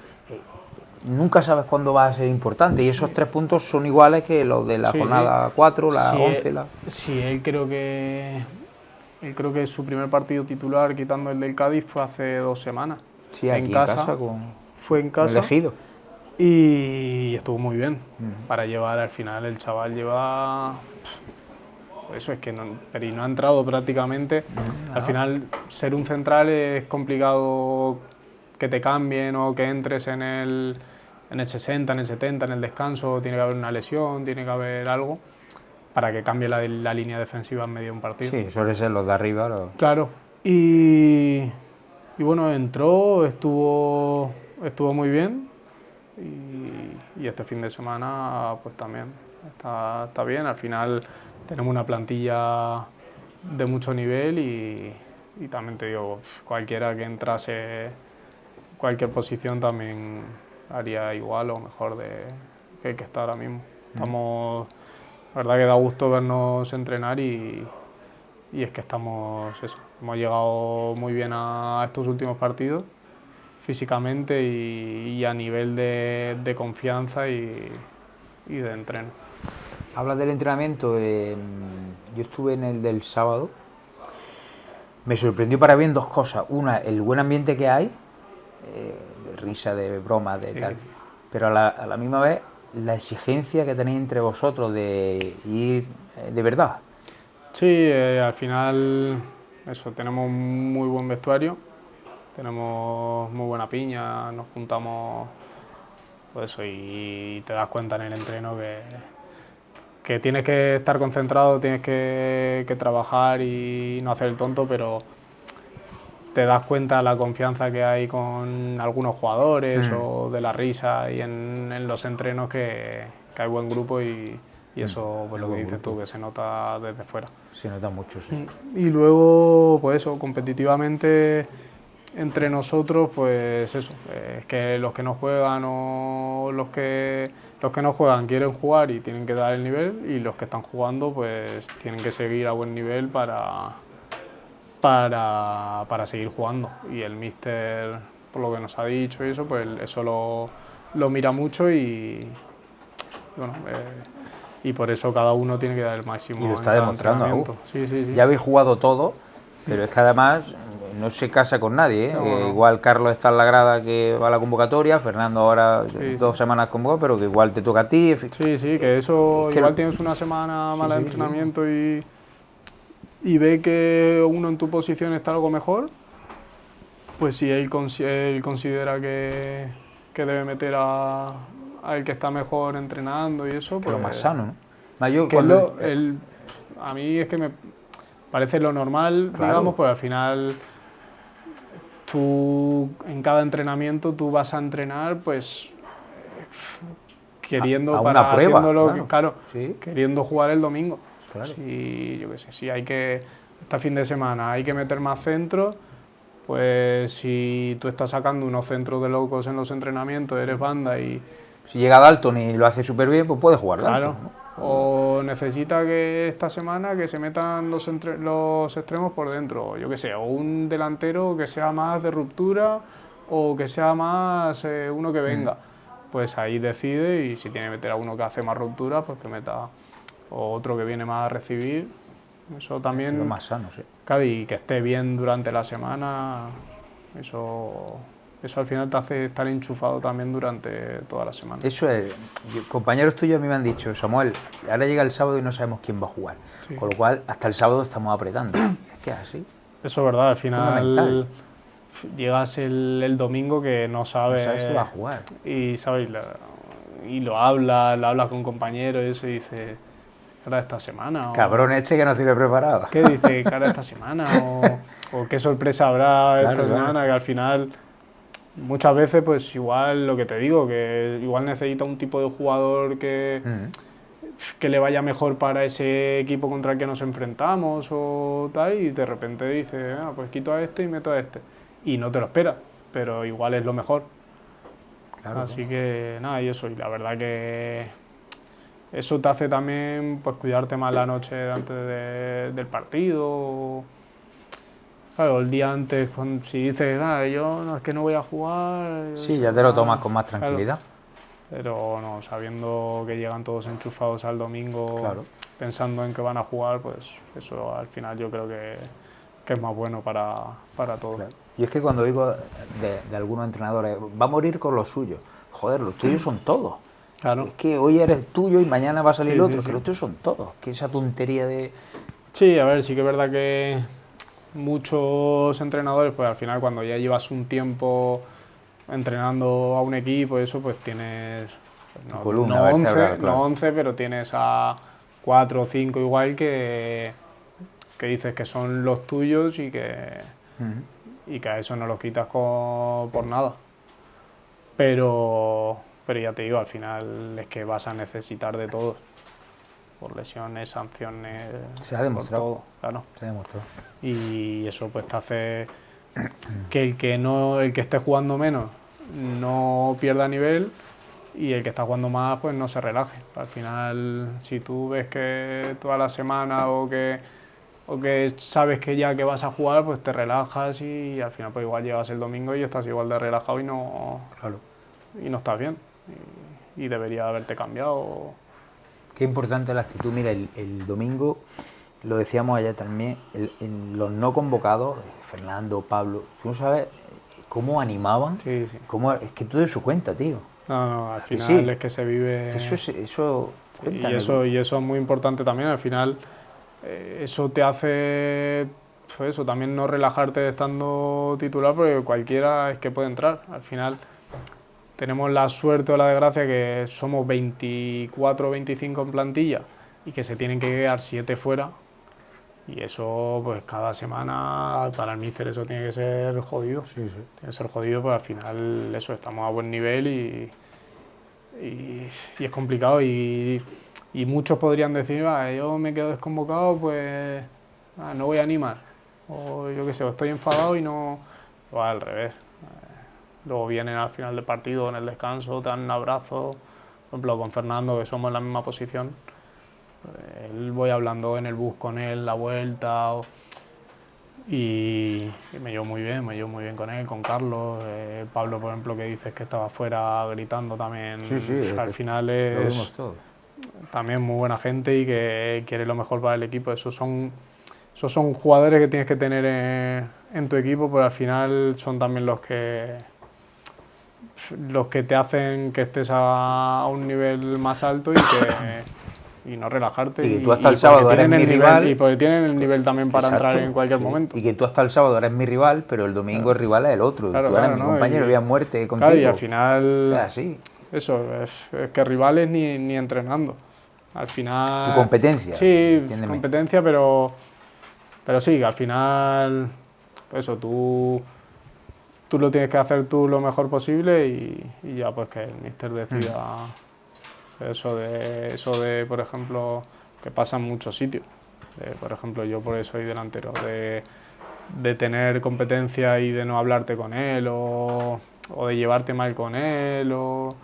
Nunca sabes cuándo va a ser importante y esos 3 puntos son iguales que los de la Sí, sí. jornada 4, la Sí, 11, la... sí, él creo que su primer partido titular, quitando el del Cádiz, fue hace 2 semanas. Sí, En aquí en casa, casa fue en con casa elegido. y estuvo muy bien. Para llevar al final, el chaval lleva. Eso es que no, pero y no ha entrado prácticamente. Al final, ser un central es complicado que te cambien o que entres en el 60, en el 70, en el descanso. Tiene que haber una lesión, tiene que haber algo para que cambie la línea defensiva en medio de un partido. Sí, suele ser los de arriba. Claro. Y bueno, entró, estuvo muy bien y este fin de semana pues también está bien. Al final tenemos una plantilla de mucho nivel y también te digo, cualquiera que entrase cualquier posición también haría igual o mejor que el que está ahora mismo. Estamos, la verdad que da gusto vernos entrenar y es que hemos llegado muy bien a estos últimos partidos físicamente y a nivel de confianza y de entreno. Hablas del entrenamiento, yo estuve en el del sábado. Me sorprendió para bien 2 cosas. Una, el buen ambiente que hay, de risa, de broma, de Sí, tal. sí. Pero a la misma vez, la exigencia que tenéis entre vosotros de ir de verdad. Sí, al final eso, tenemos muy buen vestuario, tenemos muy buena piña, nos juntamos, pues eso, y te das cuenta en el entreno que tienes que estar concentrado, tienes que trabajar y no hacer el tonto, pero te das cuenta la confianza que hay con algunos jugadores o de la risa y en los entrenos que hay buen grupo y eso, pues lo que dices tú, que se nota desde fuera. Se nota mucho, sí. Y luego, pues eso, competitivamente entre nosotros, pues eso, es que los que no juegan o los que no juegan quieren jugar y tienen que dar el nivel y los que están jugando pues tienen que seguir a buen nivel para seguir jugando. Y el míster, por lo que nos ha dicho y eso, pues eso lo mira mucho bueno, y por eso cada uno tiene que dar el máximo Y lo en está cada demostrando aún. entrenamiento. Sí, sí, sí. Ya habéis jugado todo, pero es que además no se casa con nadie. ¿eh? No, no. Igual Carlos está en la grada que va a la convocatoria, Fernando ahora Sí, 2 semanas convocado, pero que igual te toca a ti. Sí, sí, que eso Es que igual tienes una semana mala de sí, entrenamiento y ve que uno en tu posición está algo mejor, pues si él considera que debe meter al que está mejor entrenando y eso, que pues lo más sano, ¿no? Más yo que es cuando, a mí es que me parece lo normal, claro, digamos, pues al final tú en cada entrenamiento tú vas a entrenar pues queriendo a una prueba, haciéndolo, claro, sí. queriendo jugar el domingo. Claro. Si, yo qué sé, si hay que, este fin de semana hay que meter más centros, pues si tú estás sacando unos centros de locos en los entrenamientos, eres banda y... Si llega Dalton y lo hace súper bien, pues puede jugar Claro, Dalton, ¿no? o necesita que esta semana que se metan los extremos por dentro, yo qué sé, o un delantero que sea más de ruptura o que sea más uno que venga. Pues ahí decide y si tiene que meter a uno que hace más ruptura, pues que meta o otro que viene más a recibir. Eso también, Lo más sano, sí. claro, y que esté bien durante la semana, eso eso al final te hace estar enchufado también durante toda la semana. Eso es, compañeros tuyos a mí me han dicho, Samuel, ahora llega el sábado y no sabemos quién va a jugar, Sí. con lo cual hasta el sábado estamos apretando. Es que es así. Eso es verdad, al final Fundamental. llegas el domingo que no sabes, No sabes si va a jugar. y sabes y lo hablas con compañeros y eso y dices, ¿qué hará esta semana? Cabrón este que no se lo he preparado. ¿Qué dice? ¿Qué hará esta semana? O qué sorpresa habrá esta semana, que al final muchas veces pues igual lo que te digo, que igual necesita un tipo de jugador que le vaya mejor para ese equipo contra el que nos enfrentamos o tal, y de repente dices, pues quito a este y meto a este. Y no te lo esperas, pero igual es lo mejor. Claro, Así que nada, y eso, y la verdad que eso te hace también pues cuidarte más la noche antes del partido. Claro, el día antes, si dices, yo no, es que no voy a jugar... Sí, ya te lo tomas con más tranquilidad. Claro. Pero no, sabiendo que llegan todos enchufados al domingo, Claro. pensando en que van a jugar, pues eso al final yo creo que es más bueno para todos. Claro. Y es que cuando digo de algunos entrenadores, va a morir con los suyos. Joder, los tuyos son todos. Claro. Es que hoy eres tuyo y mañana va a salir Sí, otro, sí, que sí. los tuyos son todos. Que esa tontería de... Sí, a ver, sí que es verdad que muchos entrenadores, pues al final cuando ya llevas un tiempo entrenando a un equipo, eso pues tienes no, columna no 11, vertebral, claro. no 11, pero tienes a 4 o 5 igual que dices que son los tuyos y que a eso no los quitas por nada. Pero ya te digo, al final es que vas a necesitar de todos, por lesiones, sanciones, Se ha demostrado. por todo, claro. Se ha demostrado. Y eso pues te hace que el que esté jugando menos no pierda nivel, y el que está jugando más pues no se relaje. Al final, si tú ves que toda la semana o que sabes que ya que vas a jugar, pues te relajas, y al final pues igual llegas el domingo y estás igual de relajado y no estás bien. Y debería haberte cambiado. Qué importante la actitud. Mira, el domingo, lo decíamos ayer también, los no convocados, Fernando, Pablo, tú no sabes cómo animaban. Sí, sí. Es que todo eso cuenta, tío. No, al final sí. es que se vive... Eso cuenta. Y eso es muy importante también. Al final eso te hace, pues eso, también no relajarte estando titular, porque cualquiera es que puede entrar. Al final tenemos la suerte o la desgracia que somos 24 o 25 en plantilla y que se tienen que quedar 7 fuera, y eso pues cada semana para el míster eso tiene que ser jodido. Sí. Tiene que ser jodido, pues al final eso, estamos a buen nivel y es complicado, y muchos podrían decir, yo me quedo desconvocado, pues no voy a animar, o yo qué sé, o estoy enfadado y no... O al revés. Luego vienen al final del partido, en el descanso, te dan un abrazo. Por ejemplo, con Fernando, que somos en la misma posición, él voy hablando en el bus con él, la vuelta, y me llevo muy bien con él, con Carlos. Pablo, por ejemplo, que dices que estaba afuera gritando también. Sí, al final lo es vimos todo. también muy buena gente y que quiere lo mejor para el equipo. Esos son jugadores que tienes que tener en tu equipo, pero al final son también los que te hacen que estés a un nivel más alto y no relajarte. Y que tú hasta el sábado eres mi rival. Y porque tienen el nivel también para entrar en cualquier momento. Y que tú hasta el sábado eres mi rival, pero el domingo el rival es el otro. Claro, tú eres mi compañero, voy a muerte contigo. Claro, y al final... Es así. Eso, es que rivales ni entrenando. Al final... Tu competencia. Sí, entiéndeme. competencia, pero sí, al final... Eso, tú lo tienes que hacer tú lo mejor posible, y ya pues que el míster decida. Eso de, por ejemplo, que pasa en muchos sitios. Por ejemplo, yo por eso soy delantero, de tener competencia y de no hablarte con él, o de llevarte mal con él, o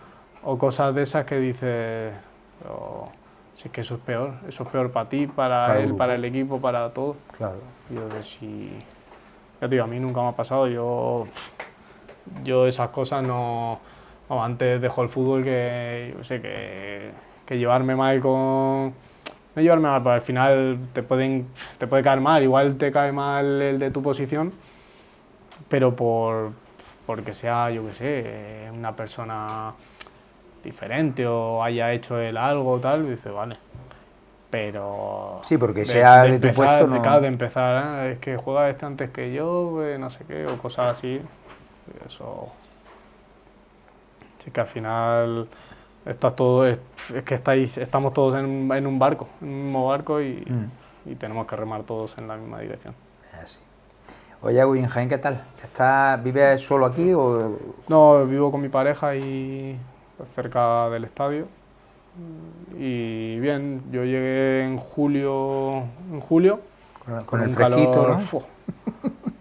cosas de esas que dices, si es que eso es peor para ti, para él, para el equipo, para todo. Claro. Y yo, ya te digo, a mí nunca me ha pasado, yo esas cosas no... antes dejó el fútbol que llevarme mal con... No llevarme mal, pero al final te puede caer mal, igual te cae mal el de tu posición, pero por porque sea, yo qué sé, una persona diferente o haya hecho él algo tal, dice, vale. Pero Sí, porque sea de tu empezar, puesto no... de empezar, es que juega este antes que yo, no sé qué, o cosas así, eso... Sí que al final estás todo, es que estamos todos en un barco, en un mismo barco y tenemos que remar todos en la misma dirección. Así. Oye, Agustín Jaén, ¿qué tal? ¿Vives solo aquí o...? No, vivo con mi pareja y pues, cerca del estadio. Y bien, yo llegué en julio Con con el un fresquito, calor, ¿no?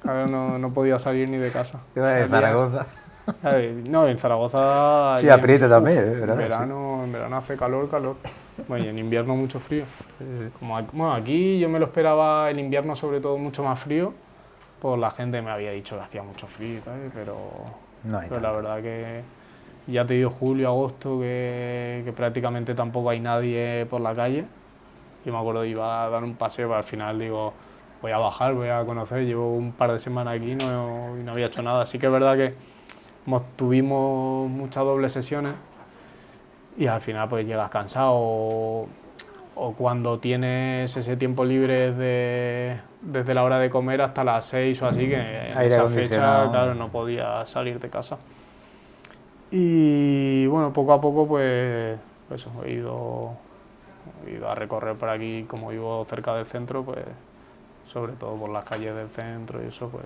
claro, no podía salir ni de casa. Iba de Salía, Zaragoza. no, en Zaragoza Sí, allí aprieta también, ¿verdad? Sí. en verano hace calor. Bueno, y en invierno mucho frío. Sí, sí. Bueno, aquí yo me lo esperaba en invierno sobre todo mucho más frío, pues la gente me había dicho que hacía mucho frío y tal, No hay pero la tanto. verdad que ya te digo julio, agosto, que prácticamente tampoco hay nadie por la calle. Yo me acuerdo que iba a dar un paseo, pero al final digo, voy a bajar, voy a conocer, llevo un par de semanas aquí y no había hecho nada. Así que es verdad que tuvimos muchas dobles sesiones y al final pues llegas cansado o cuando tienes ese tiempo libre desde la hora de comer hasta las 6 o así, que en Aire esa fecha, acondicionado. claro, no podía salir de casa. Y bueno, poco a poco pues eso, he ido a recorrer por aquí, como vivo cerca del centro, pues sobre todo por las calles del centro y eso, pues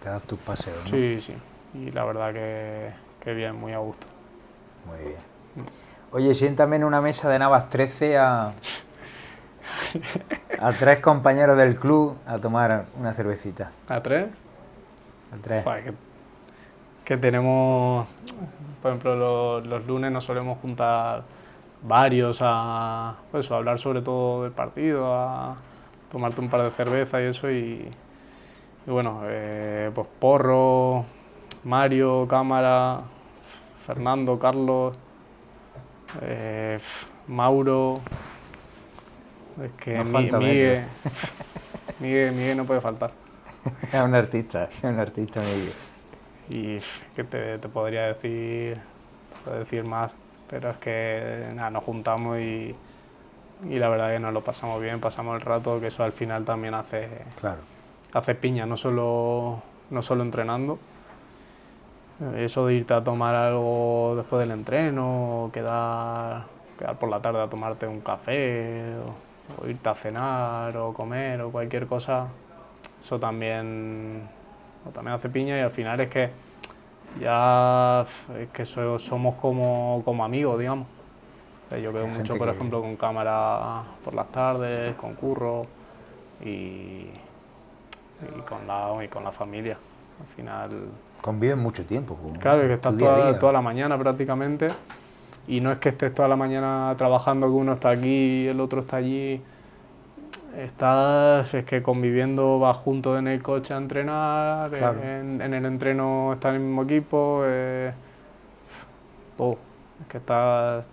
Te das tus paseos, ¿no? sí, sí. Y la verdad que bien, muy a gusto. Muy bien. Oye, siéntame en una mesa de Navas 13 a tres compañeros del club a tomar una cervecita. ¿A tres? A tres. Joder, que tenemos, por ejemplo, los lunes nos solemos juntar varios pues, a hablar sobre todo del partido, a tomarte un par de cervezas y eso. Y bueno, pues Porro, Mario, Cámara, Fernando, Carlos, Mauro, es que Nos falta Messi. Miguel no puede faltar. Es un artista medio. Y que te podría decir más, pero es que nada, nos juntamos y la verdad que nos lo pasamos bien, pasamos el rato, que eso al final también Claro. hace piña, no solo entrenando. Eso de irte a tomar algo después del entreno, o quedar por la tarde a tomarte un café, o irte a cenar, o comer, o cualquier cosa, eso también hace piña y al final es que ya es que somos como amigos, digamos. Yo quedo Hay mucho, gente por que ejemplo, con Cámara por las tardes, con Curro y, y con la familia. Al final, conviven mucho tiempo, pues, claro, es que ¿no? Tu estás día a día. toda la mañana prácticamente y no es que estés toda la mañana trabajando, que uno está aquí y el otro está allí. Es que conviviendo, vas juntos en el coche a entrenar, Claro, en el entreno está en el mismo equipo, todo. Es que estás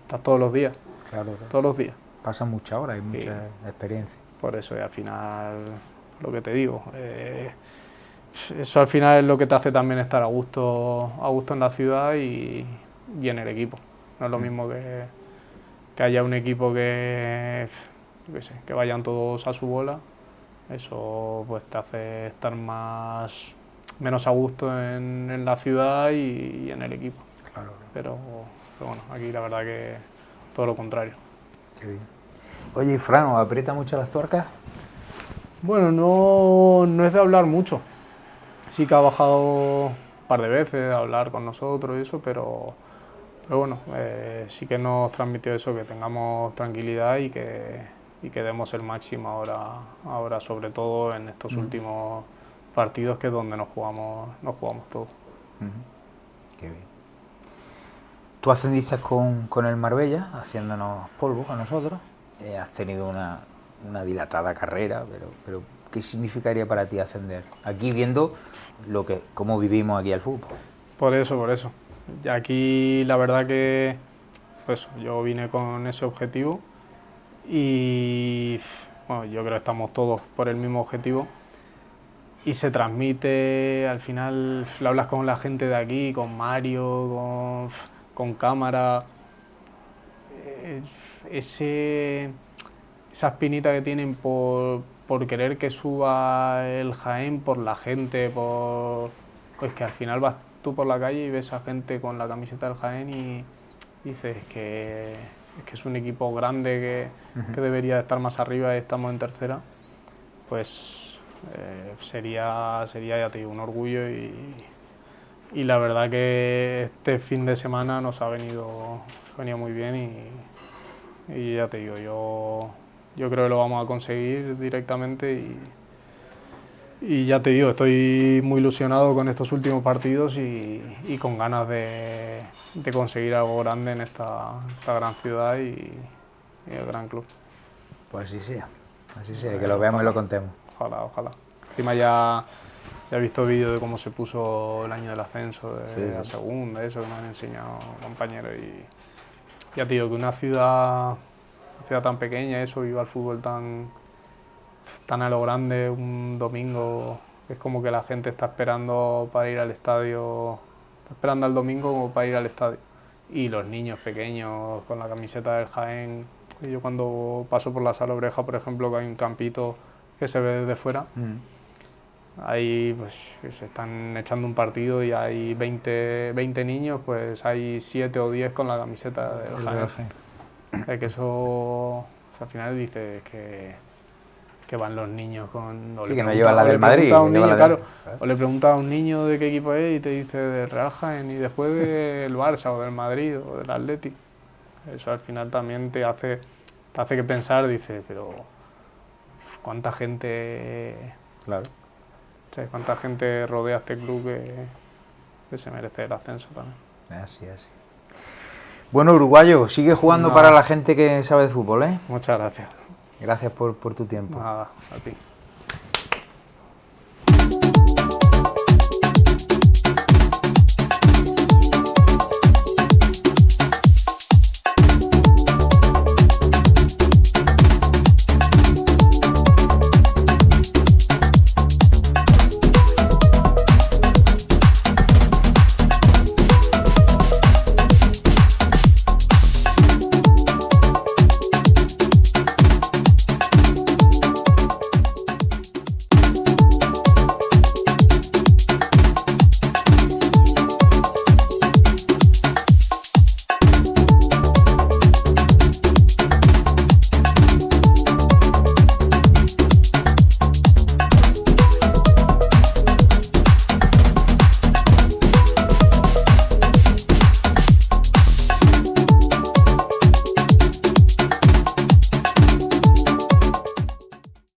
claro, claro. todos los días. Pasan muchas horas, hay Y mucha experiencia. por eso, y al final, lo que te digo, eso al final es lo que te hace también estar a gusto en la ciudad y en el equipo. No es lo mismo que haya un equipo yo qué sé, que vayan todos a su bola. Eso pues te hace estar menos a gusto en la ciudad y en el equipo. Claro, Pero bueno, aquí la verdad que todo lo contrario. qué bien. Oye, ¿y Fran, ¿os aprieta mucho las tuercas? Bueno, no es de hablar mucho. Sí que ha bajado un par de veces a hablar con nosotros y eso, pero bueno, sí que nos transmitió eso, que tengamos tranquilidad y que demos el máximo ahora sobre todo en estos últimos partidos, que es donde nos jugamos todo. Qué bien. Tú ascendiste con el Marbella, haciéndonos polvo a nosotros. Has tenido una dilatada carrera, pero ¿qué significaría para ti ascender? Aquí viendo cómo vivimos aquí al fútbol. Por eso. Y aquí la verdad que pues, yo vine con ese objetivo y bueno, yo creo que estamos todos por el mismo objetivo, y se transmite, al final lo hablas con la gente de aquí, con Mario, con cámara, esa espinita que tienen por querer que suba el Jaén, por la gente, pues que al final vas tú por la calle y ves a gente con la camiseta del Jaén y dices que es un equipo grande que debería estar más arriba y estamos en tercera, pues sería ya te digo, un orgullo y la verdad que este fin de semana nos ha venido muy bien y ya te digo, yo creo que lo vamos a conseguir directamente y ya te digo, estoy muy ilusionado con estos últimos partidos y con ganas de conseguir algo grande en esta gran ciudad y el gran club. Pues así sea, que lo veamos y lo contemos. Ojalá. Encima ya he visto vídeos de cómo se puso el año del ascenso de la segunda, eso que me han enseñado compañeros y ya te digo que una ciudad tan pequeña, eso, iba al fútbol tan a lo grande un domingo, es como que la gente está esperando para ir al estadio, está esperando al domingo como para ir al estadio. Y los niños pequeños con la camiseta del Jaén, y yo cuando paso por la Sala Obreja, por ejemplo, que hay un campito que se ve desde fuera, ahí pues que se están echando un partido y hay 20 niños, pues hay 7 o 10 con la camiseta del Jaén. Que eso, o sea, al final dices que van los niños con... Sí, que no llevan la del Madrid. O le preguntas a un niño de qué equipo es y te dice del Real Jaén y después del Barça o del Madrid o del Atleti. Eso al final también te hace que pensar, dices, pero ¿cuánta gente... Claro. O sea, cuánta gente rodea este club que se merece el ascenso también. Así. Bueno, uruguayo, sigue jugando para la gente que sabe de fútbol, ¿eh? Muchas gracias. Gracias por tu tiempo. Nada, a ti.